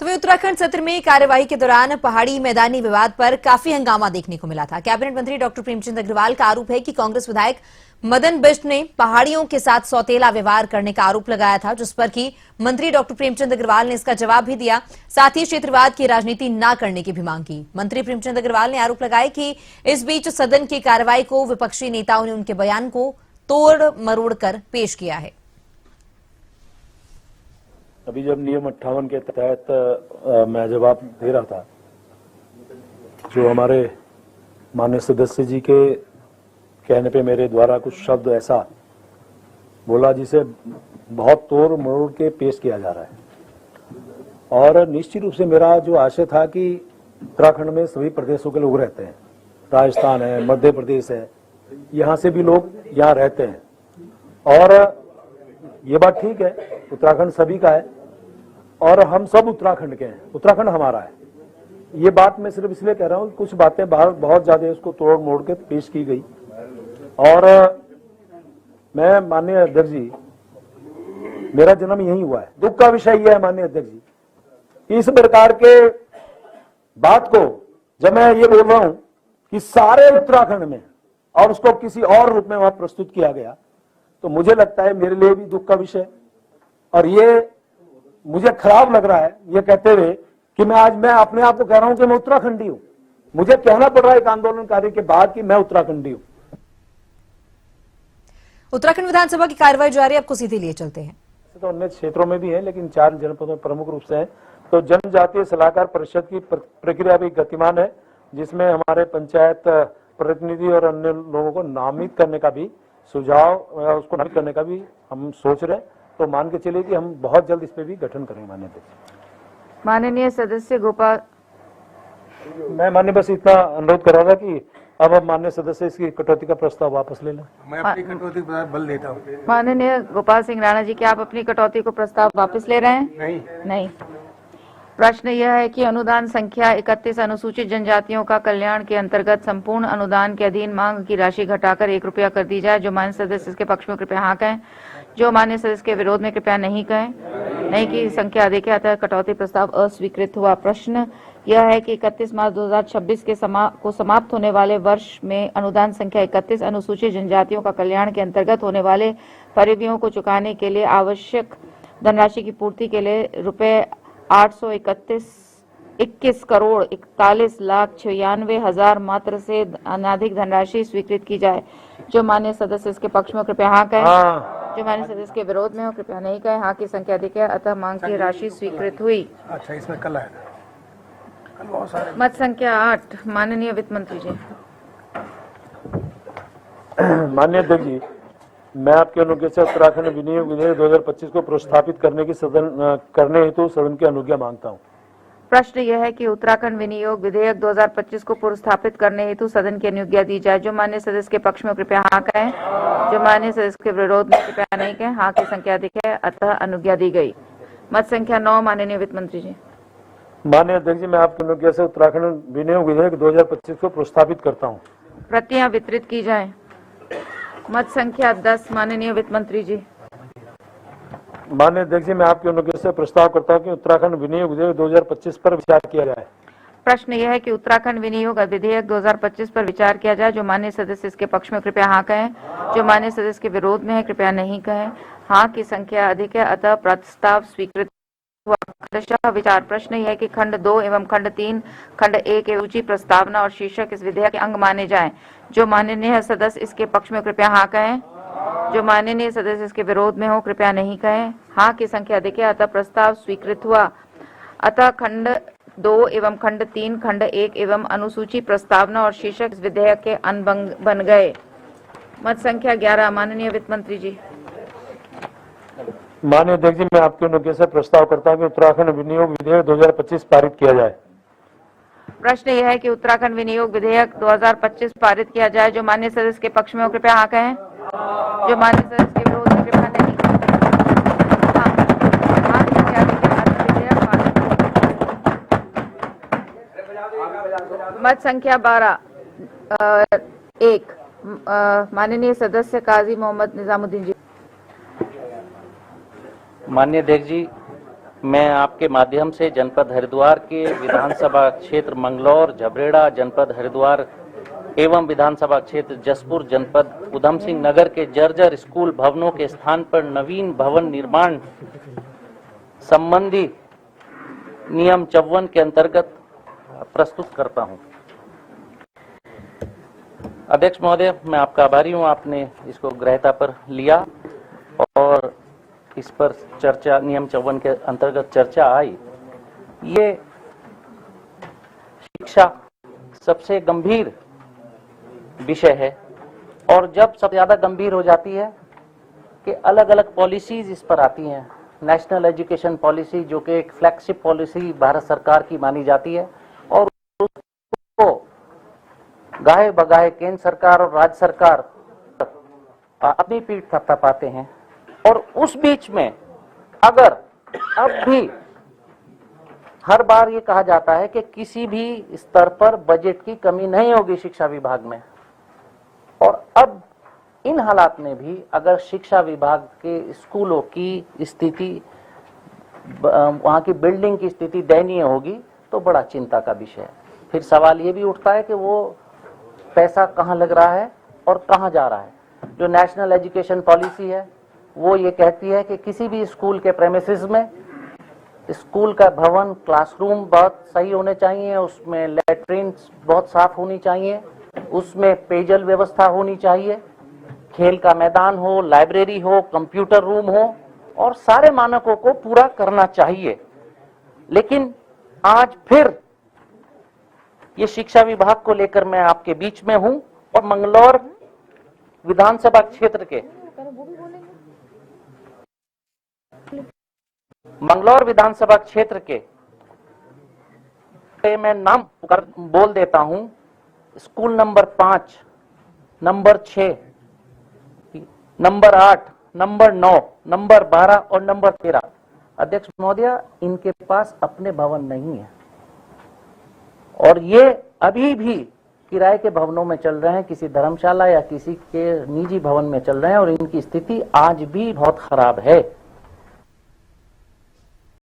तो वे उत्तराखंड सत्र में कार्यवाही के दौरान पहाड़ी मैदानी विवाद पर काफी हंगामा देखने को मिला था। कैबिनेट मंत्री डॉक्टर प्रेमचंद अग्रवाल का आरोप है कि कांग्रेस विधायक मदन बिष्ट ने पहाड़ियों के साथ सौतेला व्यवहार करने का आरोप लगाया था, जिस पर कि मंत्री डॉक्टर प्रेमचंद अग्रवाल ने इसका जवाब भी दिया। साथ ही क्षेत्रवाद की राजनीति न करने की भी मांग की। मंत्री प्रेमचंद अग्रवाल ने आरोप लगाया कि इस बीच सदन की कार्रवाई को विपक्षी नेताओं ने उनके बयान को तोड़ मरोड़ कर पेश किया है। अभी जब नियम 58 के तहत मैं जवाब दे रहा था, जो हमारे माननीय सदस्य जी के कहने पे मेरे द्वारा कुछ शब्द ऐसा बोला जिसे बहुत तोड़ मरोड़ के पेश किया जा रहा है। और निश्चित रूप से मेरा जो आशय था कि उत्तराखंड में सभी प्रदेशों के लोग रहते हैं, राजस्थान है, मध्य प्रदेश है, यहाँ से भी लोग यहाँ रहते हैं और ये बात ठीक है, उत्तराखंड सभी का है और हम सब उत्तराखंड के हैं, उत्तराखंड हमारा है। ये बात मैं सिर्फ इसलिए कह रहा हूँ, कुछ बातें बाहर बहुत ज्यादा उसको तोड़ मोड़ के पेश की गई। और मैं माननीय अध्यक्ष जी, मेरा जन्म यही हुआ है, दुख का विषय यह है माननीय अध्यक्ष जी, इस प्रकार के बात को जब मैं ये बोल रहा हूं कि सारे उत्तराखंड में और उसको किसी और रूप में वहां प्रस्तुत किया गया, तो मुझे लगता है मेरे लिए भी दुख का विषय। और ये मुझे खराब लग रहा है ये कहते हुए कि मैं अपने आप को कह रहा हूं कि मैं उत्तराखंडी हूं। मुझे कहना पड़ रहा है एक आंदोलनकारी के बाद कि मैं उत्तराखंडी हूं। उत्तराखंड विधानसभा की कार्रवाई जारी, आपको सीधे लिए चलते हैं। तो अन्य क्षेत्रों में भी है, लेकिन 4 जनपदों में प्रमुख रूप से है। तो जनजातीय सलाहकार परिषद की प्रक्रिया भी गतिमान है, जिसमें हमारे पंचायत प्रतिनिधि और अन्य लोगों को नामित करने का भी सुझाव, उसको नामित करने का भी हम सोच रहे हैं। तो मान के चलिए कि हम बहुत जल्द इस पे भी गठन करेंगे। माननीय सदस्य गोपाल, मैं माननीय बस इतना अनुरोध कर रहा था कि अब माननीय सदस्य इसकी कटौती का प्रस्ताव वापस ले लें। मैं अपनी कटौती पर बल देता हूँ। माननीय गोपाल सिंह राणा जी, क्या आप अपनी कटौती को प्रस्ताव वापस ले रहे हैं? नहीं। प्रश्न यह है कि अनुदान संख्या 31 अनुसूचित जनजातियों का कल्याण के अंतर्गत संपूर्ण अनुदान के अधीन मांग की राशि घटाकर 1 रुपया कर दी जाए। जो मान्य सदस्य इसके पक्ष में कृपया हाँ कहें, जो मान्य सदस्य के विरोध में कृपया नहीं कहें। नहीं की संख्या अधिक है, अतः कटौती प्रस्ताव अस्वीकृत हुआ। प्रश्न यह है कि 31 मार्च 2026 के समाप्त होने वाले वर्ष में अनुदान संख्या 31 अनुसूचित जनजातियों का कल्याण के अंतर्गत होने वाले परिव्ययों को चुकाने के लिए आवश्यक धनराशि की पूर्ति के लिए रुपए 821 करोड़ 41,96,000 मात्र से अनाधिक धनराशि स्वीकृत की जाए। जो मान्य सदस्य इसके पक्ष में कृपया हाँ कहें। जो मान्य सदस्य के विरोध में हो कृपया नहीं कहें। हाँ की संख्या अधिक है, अतः मांग की राशि स्वीकृत हुई। अच्छा, इसमें कल आएगा। कल बहुत सारे। मत संख्या 8, माननीय वित्त मंत्री जी। माननीय अध्यक्ष जी, मैं आपके अनुज्ञा से उत्तराखंड विनियोग विधेयक 2025 को प्रस्तावित करने हेतु सदन की अनुज्ञा मांगता हूँ। प्रश्न यह है कि उत्तराखंड विनियोग विधेयक 2025 को पुरस्थापित करने हेतु सदन की अनुज्ञा दी जाए। जो मान्य सदस्य के पक्ष में कृपया हाँ कहें। जो मान्य सदस्य के विरोध में कृपया नहीं कहें। हाँ की संख्या अधिक है, अतः अनुज्ञा दी गई। मत संख्या 9, माननीय वित्त मंत्री जी। माननीय अध्यक्ष जी, मैं आपकी अनुज्ञा से उत्तराखंड विनियोग विधेयक 2025 को प्रस्तावित करता हूँ। प्रतियां वितरित की जाए। मत संख्या 10, माननीय वित्त मंत्री जी। माननीय अध्यक्ष जी, मैं आपकी अनुज्ञा से प्रस्ताव करता हूं कि उत्तराखंड विनियोग विधेयक 2025 पर विचार किया जाए। प्रश्न यह है कि उत्तराखंड विनियोग विधेयक 2025 पर विचार किया जाए। जो मान्य सदस्य इसके पक्ष में कृपया हाँ कहें। जो मान्य सदस्य के विरोध में है कृपया नहीं कहें। हाँ की संख्या अधिक है, अतः प्रस्ताव स्वीकृत हुआ। खंडशः विचार। प्रश्न यह है कि खंड 2 एवं खंड 3 खंड 1 के सूची प्रस्तावना और शीर्षक इस विधेयक के अंग माने जाएं। जो माननीय सदस्य इसके पक्ष में कृपया हाँ कहें। जो माननीय सदस्य इसके विरोध में हो कृपया नहीं कहें। हाँ की संख्या अधिक है, अतः प्रस्ताव स्वीकृत हुआ। अतः खंड 2 एवं खंड 3 खंड 1 एवं अनुसूची प्रस्तावना और शीर्षक इस विधेयक के अंग बन गए। मत संख्या 11, माननीय वित्त मंत्री जी। माननीय अध्यक्ष जी, मैं आपके अनुज्ञा से प्रस्ताव करता हूं कि उत्तराखंड विनियोग विधेयक 2025 पारित किया जाए। प्रश्न यह है कि उत्तराखंड विनियोग विधेयक 2025 पारित किया जाए। जो मान्य सदस्य के पक्ष में हो कृपया हाँ कहें। जो मान्य सदस्य के विरोध में कृपया नहीं कहें। मत संख्या 12, 1, माननीय सदस्य काजी मोहम्मद निजामुद्दीन जी। माननीय अध्यक्ष जी, मैं आपके माध्यम से जनपद हरिद्वार के विधानसभा क्षेत्र मंगलौर, झबरेड़ा, जनपद हरिद्वार एवं विधानसभा क्षेत्र जसपुर, जनपद उधम सिंह नगर के जर्जर स्कूल भवनों के स्थान पर नवीन भवन निर्माण संबंधी नियम 54 के अंतर्गत प्रस्तुत करता हूं। अध्यक्ष महोदय, मैं आपका आभारी हूं, आपने इसको गृहता पर लिया और इस पर चर्चा नियम 54 के अंतर्गत चर्चा आई। ये शिक्षा सबसे गंभीर विषय है और जब सबसे ज्यादा गंभीर हो जाती है कि अलग अलग पॉलिसीज इस पर आती हैं। नेशनल एजुकेशन पॉलिसी जो कि एक फ्लैगशिप पॉलिसी भारत सरकार की मानी जाती है और उसको गाहे बगाहे केंद्र सरकार और राज्य सरकार अपनी पीठ थपथपाते हैं और उस बीच में अगर अब भी हर बार ये कहा जाता है कि किसी भी स्तर पर बजट की कमी नहीं होगी शिक्षा विभाग में, और अब इन हालात में भी अगर शिक्षा विभाग के स्कूलों की स्थिति, वहां की बिल्डिंग की स्थिति दयनीय होगी तो बड़ा चिंता का विषय है। फिर सवाल ये भी उठता है कि वो पैसा कहाँ लग रहा है और कहाँ जा रहा है। जो नेशनल एजुकेशन पॉलिसी है वो ये कहती है कि किसी भी स्कूल के प्रेमिसेस में स्कूल का भवन, क्लासरूम बहुत सही होने चाहिए, उसमें लैट्रिन बहुत साफ होनी चाहिए, उसमें पेयजल व्यवस्था होनी चाहिए, खेल का मैदान हो, लाइब्रेरी हो, कंप्यूटर रूम हो और सारे मानकों को पूरा करना चाहिए। लेकिन आज फिर ये शिक्षा विभाग को लेकर मैं आपके बीच में हूं और मंगलौर विधानसभा क्षेत्र के मैं नाम बोल देता हूं। School number 5, number 6, number 8, number 9, number 12 और नंबर 13। अध्यक्ष महोदय, इनके पास अपने भवन नहीं है और ये अभी भी किराए के भवनों में चल रहे हैं, किसी धर्मशाला या किसी के निजी भवन में चल रहे हैं और इनकी स्थिति आज भी बहुत खराब है।